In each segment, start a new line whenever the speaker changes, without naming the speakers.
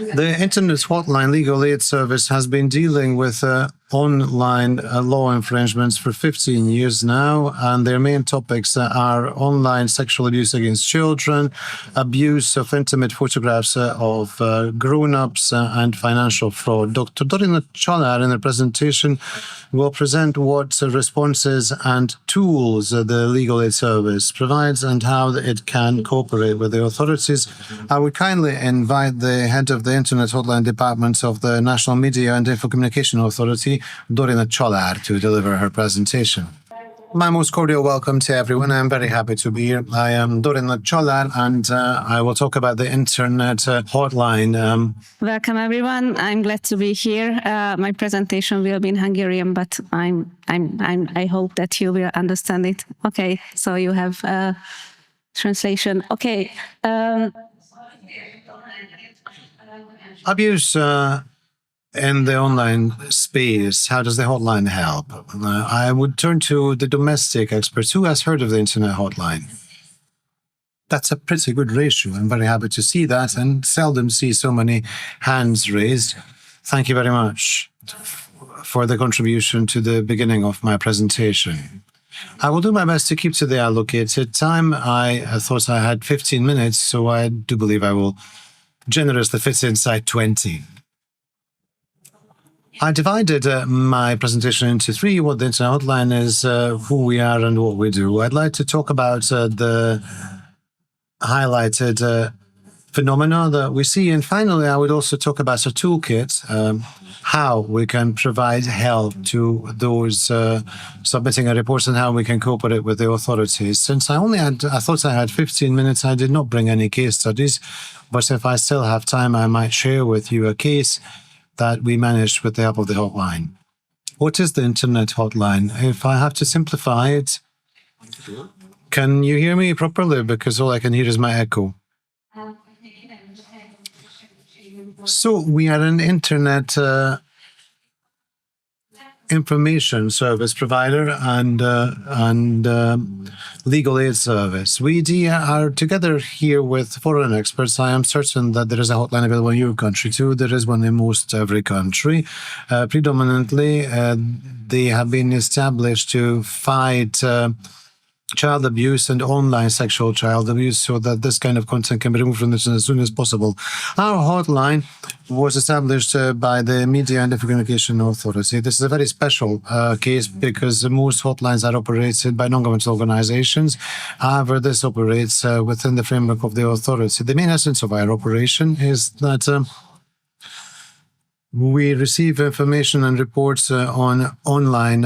The Internet Hotline Legal Aid Service has been dealing with online law infringements for 15 years now, and their main topics are online sexual abuse against children, abuse of intimate photographs of grown-ups, and financial fraud. Dr. Dorina Csalár, in her presentation, will present what responses and tools the Legal Aid Service provides and how it can cooperate with the authorities. I would kindly invite the head of the Internet Hotline Department of the National Media and Infocommunication Authority, Dorina Csalár, to deliver her presentation. My most cordial welcome to everyone. I'm very happy to be here. I am Dorina Csalár, and I will talk about the Internet Hotline.
Welcome, everyone. I'm glad to be here. My presentation will be in Hungarian, but I hope that you will understand it. Okay, so you have translation. Okay.
Abuse in the online space, how does the hotline help? I would turn to the domestic experts. Who has heard of the Internet Hotline? That's a pretty good ratio. I'm very happy to see that and seldom see so many hands raised. Thank you very much for the contribution to the beginning of my presentation. I will do my best to keep to the allocated time. I thought I had 15 minutes, so I do believe I will generously fit inside 20. I divided my presentation into three: what the Internet Hotline is, who we are, and what we do. I'd like to talk about the highlighted phenomena that we see, and finally I would also talk about a toolkit, how we can provide help to those submitting a report and how we can cooperate with the authorities. Since I thought I had 15 minutes, I did not bring any case studies, but if I still have time, I might share with you a case that we managed with the help of the hotline. What is the Internet Hotline? If I have to simplify it, can you hear me properly? Because all I can hear is my echo. So we are an Internet information service provider and legal aid service. We are together here with foreign experts. I am certain that there is a hotline available in your country too. There is one in most every country. Predominantly, they have been established to fight child abuse and online sexual child abuse, so that this kind of content can be removed from the internet as soon as possible. Our hotline was established by the Media and Infocommunication Authority. This is a very special case because most hotlines are operated by non-governmental organizations. However, this operates within the framework of the authority. The main essence of our operation is that we receive information and reports on online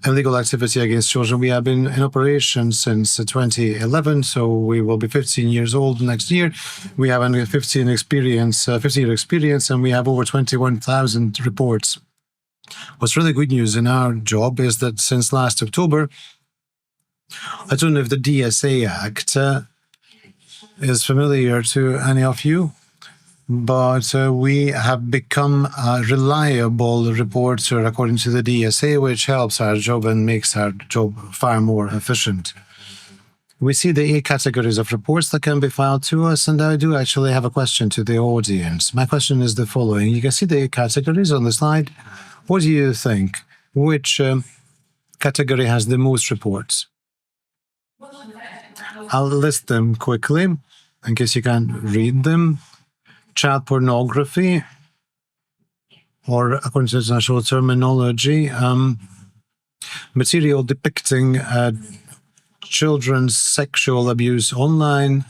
illegal activity against children. We have been in operation since 2011, so we will be 15 years old next year. We have a 15-year experience, and we have over 21,000 reports. What's really good news in our job is that since last October, I don't know if the DSA Act is familiar to any of you, but we have become a reliable reporter according to the DSA, which helps our job and makes our job far more efficient. We see the 8 categories of reports that can be filed to us, and I do actually have a question to the audience. My question is the following. You can see the 8 categories on the slide. What do you think? Which category has the most reports? I'll list them quickly in case you can't read them. Child pornography, or according to international terminology, material depicting children's sexual abuse online,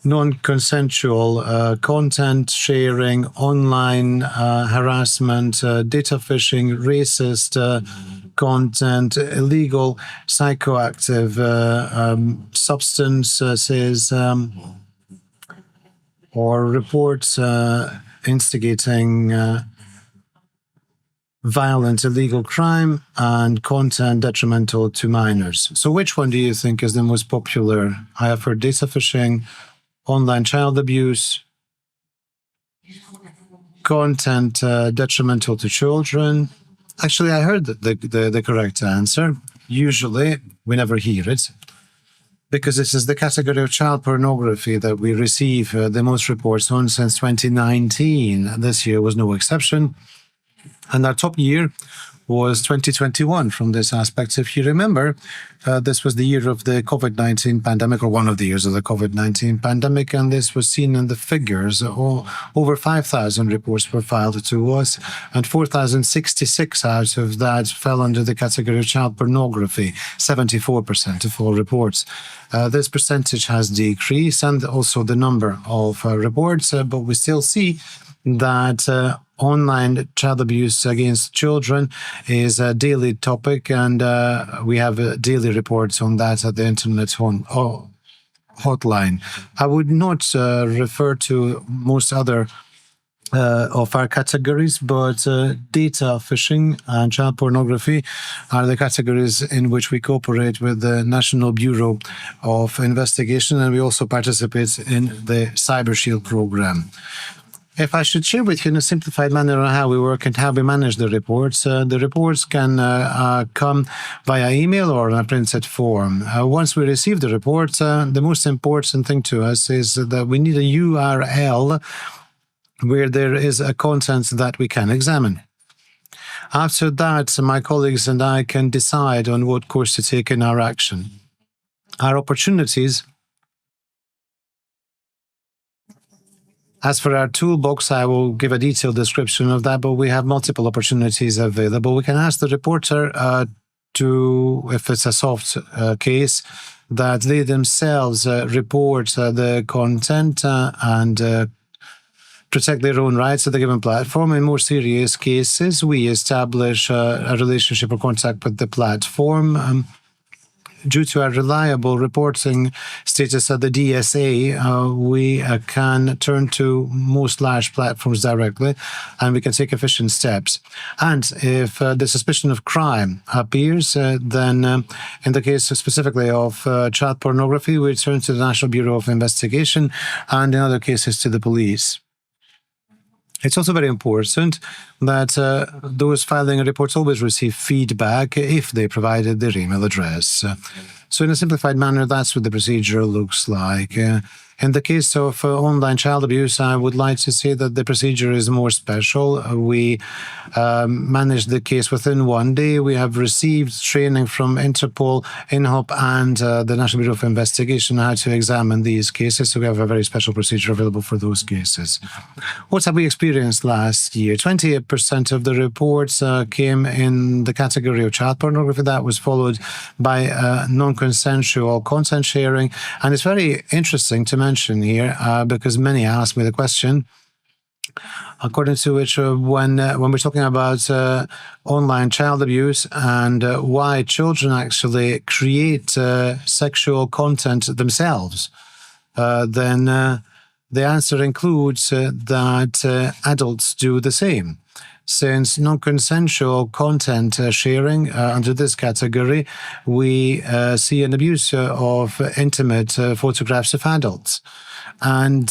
non-consensual content sharing, online harassment, data phishing, racist content, illegal psychoactive substances, or reports instigating violent illegal crime and content detrimental to minors. So which one do you think is the most popular? I have heard data phishing, online child abuse, content detrimental to children. Actually, I heard the correct answer. Usually, we never hear it. because this is the category of child pornography that we receive the most reports on since 2019. This year was no exception. And our top year was 2021 from this aspect. If you remember, this was the year of the COVID-19 pandemic, or one of the years of the COVID-19 pandemic, and this was seen in the figures. Over 5,000 reports were filed to us, and 4,066 out of that fell under the category of child pornography, 74% of all reports. This percentage has decreased, and also the number of reports, but we still see that online child abuse against children is a daily topic, and we have daily reports on that at the Internet Hotline. I would not refer to most other of our categories, but data phishing and child pornography are the categories in which we cooperate with the National Bureau of Investigation, and we also participate in the Cyber Shield program. If I should share with you in a simplified manner on how we work and how we manage the reports can come via email or in a printed form. Once we receive the report, the most important thing to us is that we need a URL where there is a content that we can examine. After that, my colleagues and I can decide on what course to take in our action. Our opportunities. As for our toolbox, I will give a detailed description of that, but we have multiple opportunities available. We can ask the reporter if it's a soft case, that they themselves report the content and protect their own rights at the given platform. In more serious cases, we establish a relationship or contact with the platform. Due to our reliable reporting status at the DSA, we can turn to most large platforms directly, and we can take efficient steps. And if the suspicion of crime appears, then in the case specifically of child pornography, we turn to the National Bureau of Investigation, and in other cases to the police. It's also very important that those filing reports always receive feedback if they provided their email address. So in a simplified manner, that's what the procedure looks like. In the case of online child abuse, I would like to say that the procedure is more special. We manage the case within 1 day. We have received training from Interpol, INHOP, and the National Bureau of Investigation how to examine these cases. So we have a very special procedure available for those cases. What have we experienced last year? 28% of the reports came in the category of child pornography. That was followed by non-consensual content sharing. And it's very interesting to mention here, because many ask me the question, according to which when we're talking about online child abuse and why children actually create sexual content themselves, then the answer includes that adults do the same. Since non-consensual content sharing under this category, we see an abuse of intimate photographs of adults. And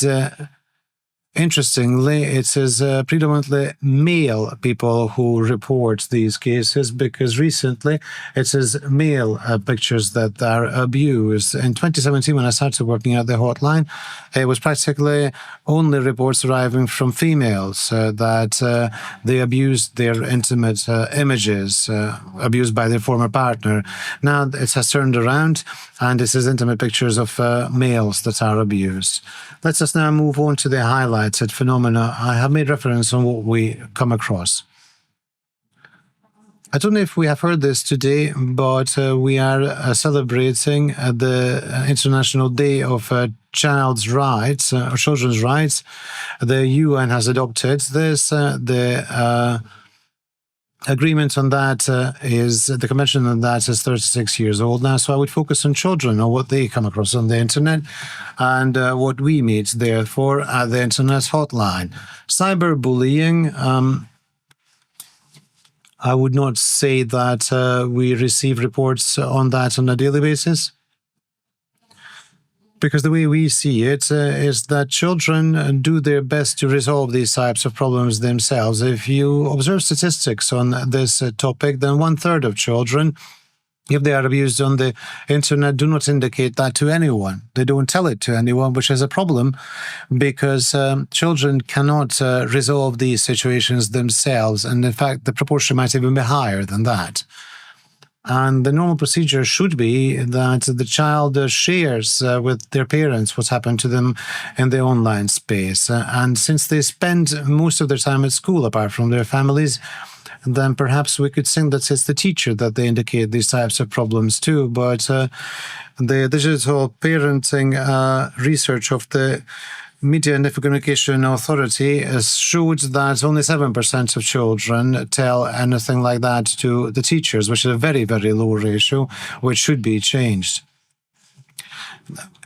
interestingly, it is predominantly male people who report these cases, because recently it is male pictures that are abused. In 2017, when I started working at the hotline, it was practically only reports arriving from females that they abused their intimate images, abused by their former partner. Now it has turned around, and this is intimate pictures of males that are abused. Let us now move on to the highlighted phenomena. I have made reference on what we come across. I don't know if we have heard this today, but we are celebrating the International Day of Child's Rights, or Children's Rights. The UN has adopted this. The agreement on that the convention on that is 36 years old now. So I would focus on children, or what they come across on the internet, and what we meet therefore at the Internet Hotline. Cyberbullying. I would not say that we receive reports on that on a daily basis, because the way we see it is that children do their best to resolve these types of problems themselves. If you observe statistics on this topic, then 1/3 of children if they are abused on the internet, do not indicate that to anyone. They don't tell it to anyone, which is a problem because children cannot resolve these situations themselves. And in fact, the proportion might even be higher than that. And the normal procedure should be that the child shares with their parents what's happened to them in the online space. And since they spend most of their time at school, apart from their families, then perhaps we could think that it's the teacher that they indicate these types of problems to. But the digital parenting research of the Media and Communication Authority showed that only 7% of children tell anything like that to the teachers, which is a very, very low ratio, which should be changed.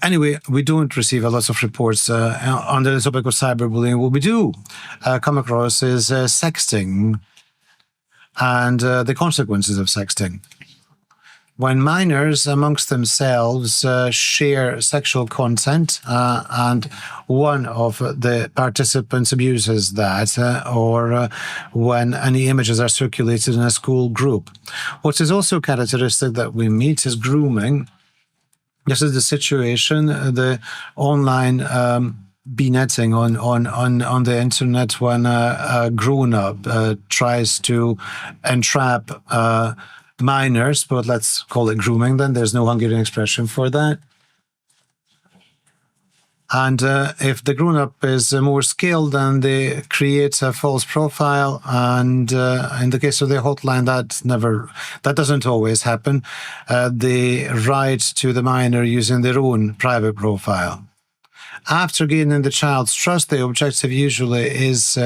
Anyway, we don't receive a lot of reports on the topic of cyberbullying. What we do come across is sexting and the consequences of sexting. When minors amongst themselves share sexual content and one of the participants abuses that, or when any images are circulated in a school group. What is also characteristic that we meet is grooming. This is the situation, the online BNetting on the internet when a grown-up tries to entrap minors, but let's call it grooming then. There's no Hungarian expression for that. And if the grown-up is more skilled, then they create a false profile. And in the case of the hotline, that doesn't always happen. They write to the minor using their own private profile. After gaining the child's trust, the objective usually is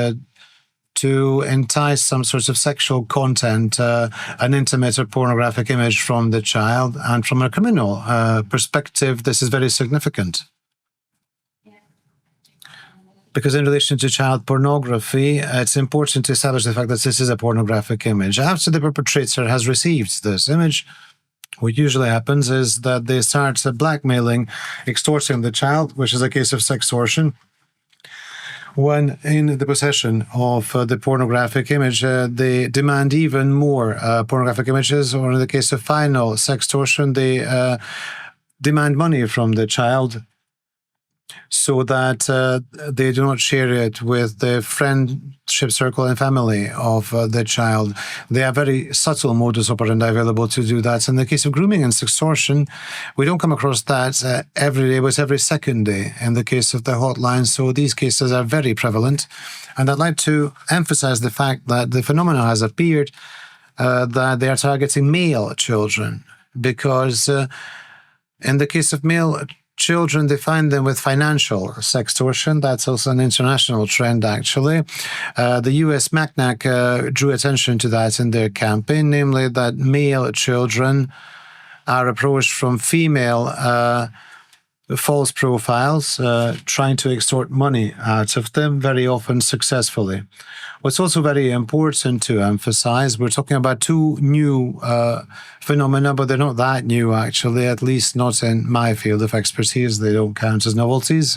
to entice some sorts of sexual content, an intimate or pornographic image from the child. And from a criminal perspective, this is very significant. Because in relation to child pornography, it's important to establish the fact that this is a pornographic image. After the perpetrator has received this image, what usually happens is that they start blackmailing, extorting the child, which is a case of sextortion. When in the possession of the pornographic image, they demand even more pornographic images, or in the case of final sextortion, they demand money from the child so that they do not share it with the friendship circle and family of the child. They have very subtle modus operandi available to do that. In the case of grooming and sextortion, we don't come across that every day, but every second day in the case of the hotline. So these cases are very prevalent. And I'd like to emphasize the fact that the phenomenon has appeared that they are targeting male children, because in the case of male children, they find them with financial sextortion. That's also an international trend, actually. The US MACNAC drew attention to that in their campaign, namely that male children are approached from female false profiles, trying to extort money out of them, very often successfully. What's also very important to emphasize, we're talking about two new phenomena, but they're not that new, actually, at least not in my field of expertise. They don't count as novelties.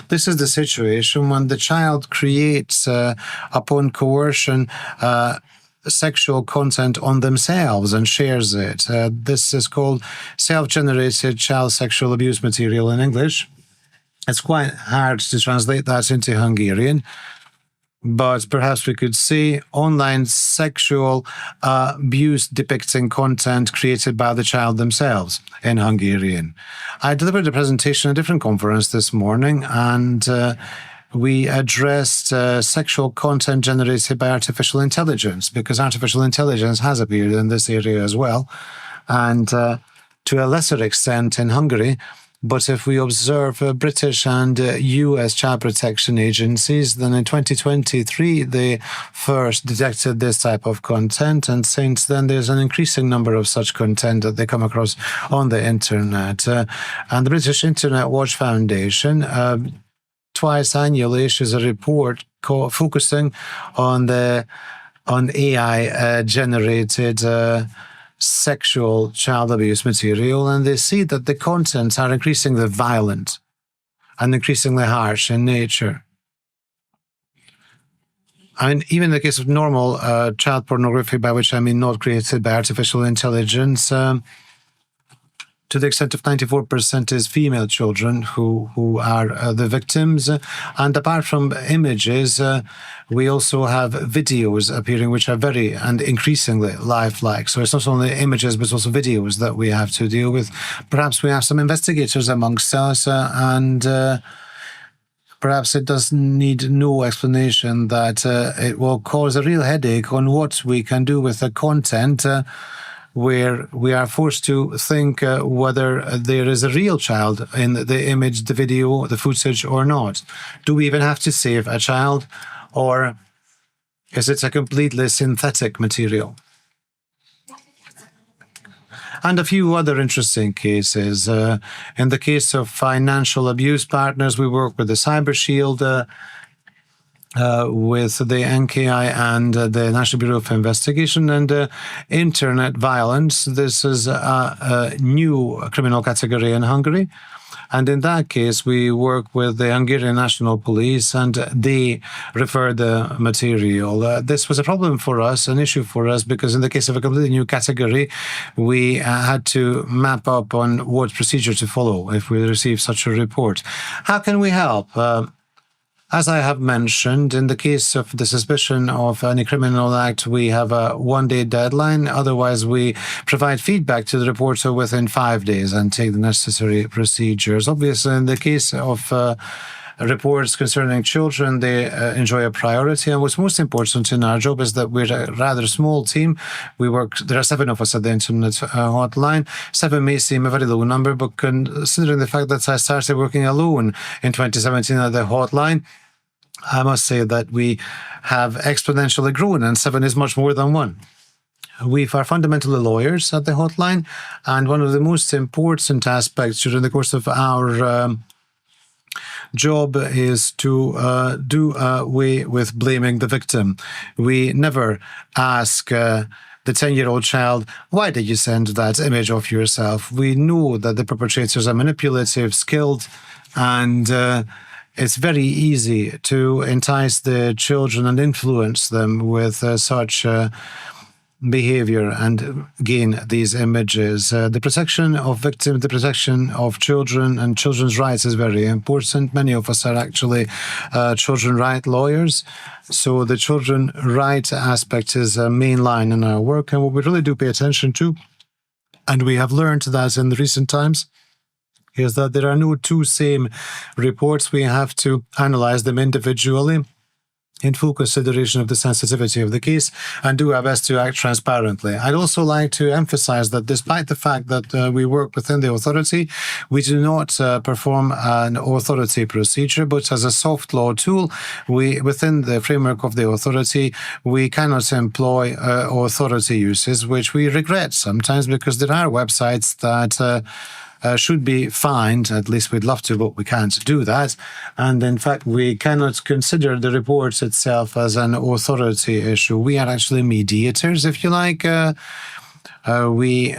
This is the situation when the child creates, upon coercion, sexual content on themselves and shares it. This is called self-generated child sexual abuse material in English. It's quite hard to translate that into Hungarian, but perhaps we could say online sexual abuse depicting content created by the child themselves in Hungarian. I delivered a presentation at a different conference this morning, and we addressed sexual content generated by artificial intelligence, because artificial intelligence has appeared in this area as well, and to a lesser extent in Hungary. But if we observe British and US child protection agencies, then in 2023, they first detected this type of content. And since then, there's an increasing number of such content that they come across on the internet. And the British Internet Watch Foundation twice annually issues a report focusing on AI generated sexual child abuse material, and they see that the contents are increasingly violent and increasingly harsh in nature. And even in the case of normal child pornography, by which I mean not created by artificial intelligence, to the extent of 94% is female children who are the victims. And apart from images, we also have videos appearing which are very and increasingly lifelike. So it's not only images, but also videos that we have to deal with. Perhaps we have some investigators amongst us, and perhaps it does need no explanation that it will cause a real headache on what we can do with the content, where we are forced to think whether there is a real child in the image, the video, the footage or not. Do we even have to save a child, or is it a completely synthetic material? And a few other interesting cases. In the case of financial abuse partners, we work with the Cyber Shield, with the NKI and the National Bureau of Investigation, and internet violence. This is a new criminal category in Hungary. And in that case, we work with the Hungarian National Police, and they refer the material. This was a problem for us, an issue for us, because in the case of a completely new category, we had to map up on what procedure to follow if we receive such a report. How can we help? As I have mentioned, in the case of the suspicion of any criminal act, we have a one-day deadline. Otherwise, we provide feedback to the reporter within 5 days and take the necessary procedures. Obviously, in the case of reports concerning children, they enjoy a priority. And what's most important in our job is that we're a rather small team. There are 7 of us at the Internet Hotline. 7 may seem a very low number, but considering the fact that I started working alone in 2017 at the hotline, I must say that we have exponentially grown, and 7 is much more than 1. We are fundamentally lawyers at the hotline, and one of the most important aspects during the course of our job is to do away with blaming the victim. We never ask the 10-year-old child, why did you send that image of yourself? We know that the perpetrators are manipulative, skilled, and it's very easy to entice the children and influence them with such behavior and gain these images. The protection of victims, the protection of children and children's rights is very important. Many of us are actually children right lawyers. So the children right aspect is a main line in our work, and what we really do pay attention to, and we have learned that in the recent times, is that there are no two same reports. We have to analyze them individually in full consideration of the sensitivity of the case and do our best to act transparently. I'd also like to emphasize that despite the fact that we work within the authority, we do not perform an authority procedure, but as a soft law tool, within the framework of the authority, we cannot employ authority uses, which we regret sometimes because there are websites that should be fined. At least we'd love to, but we can't do that. And in fact, we cannot consider the report itself as an authority issue. We are actually mediators, if you like. We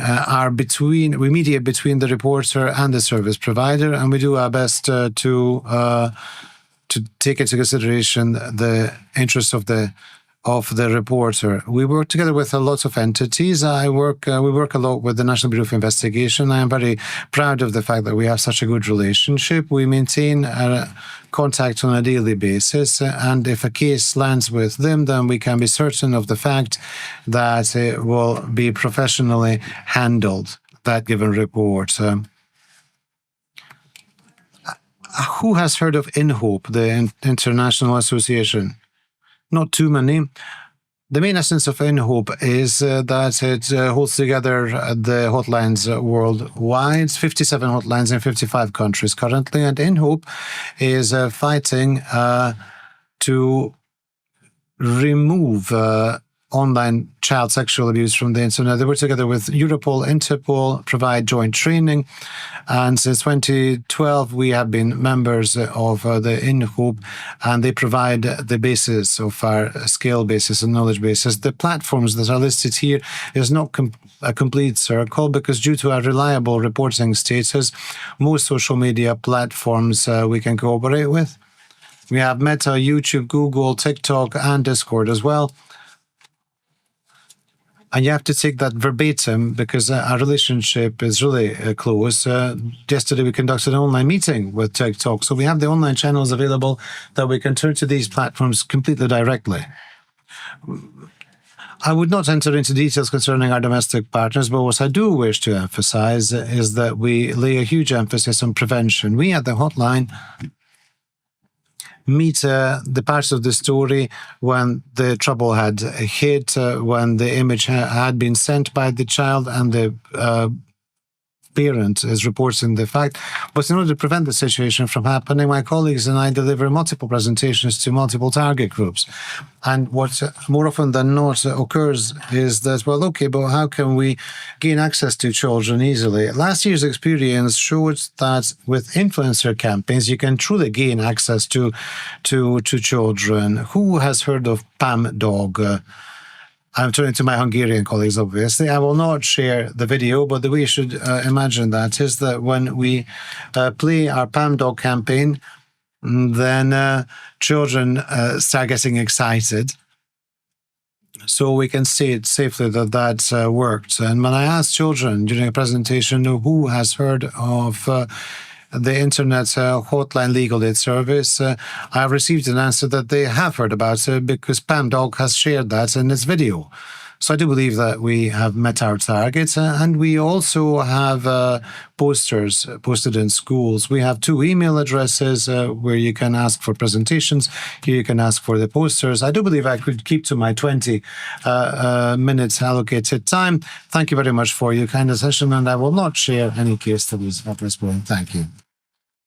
mediate between the reporter and the service provider, and we do our best to take into consideration the interests of the reporter. We work together with a lot of entities. We work a lot with the National Bureau of Investigation. I am very proud of the fact that we have such a good relationship. We maintain contact on a daily basis, and if a case lands with them, then we can be certain of the fact that it will be professionally handled, that given report. Who has heard of InHope, the International Association? Not too many. The main essence of InHope is that it holds together the hotlines worldwide, 57 hotlines in 55 countries currently, and InHope is fighting to remove online child sexual abuse from the internet. They work together with Europol, Interpol, provide joint training. And since 2012, we have been members of the InHope, and they provide the basis of our skill basis and knowledge basis. The platforms that are listed here is not a complete circle, because due to our reliable reporting status, most social media platforms we can cooperate with. We have Meta, YouTube, Google, TikTok, and Discord as well. And you have to take that verbatim because our relationship is really close. Yesterday, we conducted an online meeting with TikTok. So we have the online channels available that we can turn to these platforms completely directly. I would not enter into details concerning our domestic partners, but what I do wish to emphasize is that we lay a huge emphasis on prevention. We at the hotline meet the parts of the story when the trouble had hit, when the image had been sent by the child and the parent is reporting the fact. But in order to prevent the situation from happening, my colleagues and I deliver multiple presentations to multiple target groups. And what more often than not occurs is that, well, okay, but how can we gain access to children easily? Last year's experience showed that with influencer campaigns, you can truly gain access to children. Who has heard of Pam Dog? I'm turning to my Hungarian colleagues, obviously. I will not share the video, but the way you should imagine that is that when we play our Pam Dog campaign, then children start getting excited. So we can say it safely that that worked. And when I asked children during a presentation who has heard of the Internet Hotline Legal Aid Service, I have received an answer that they have heard about it because Pam Dog has shared that in its video. So I do believe that we have met our targets, and we also have posters posted in schools. We have 2 email addresses where you can ask for presentations. Here you can ask for the posters. I do believe I could keep to my 20 minutes allocated time. Thank you very much for your kind attention, and I will not share any case studies at this point. Thank you.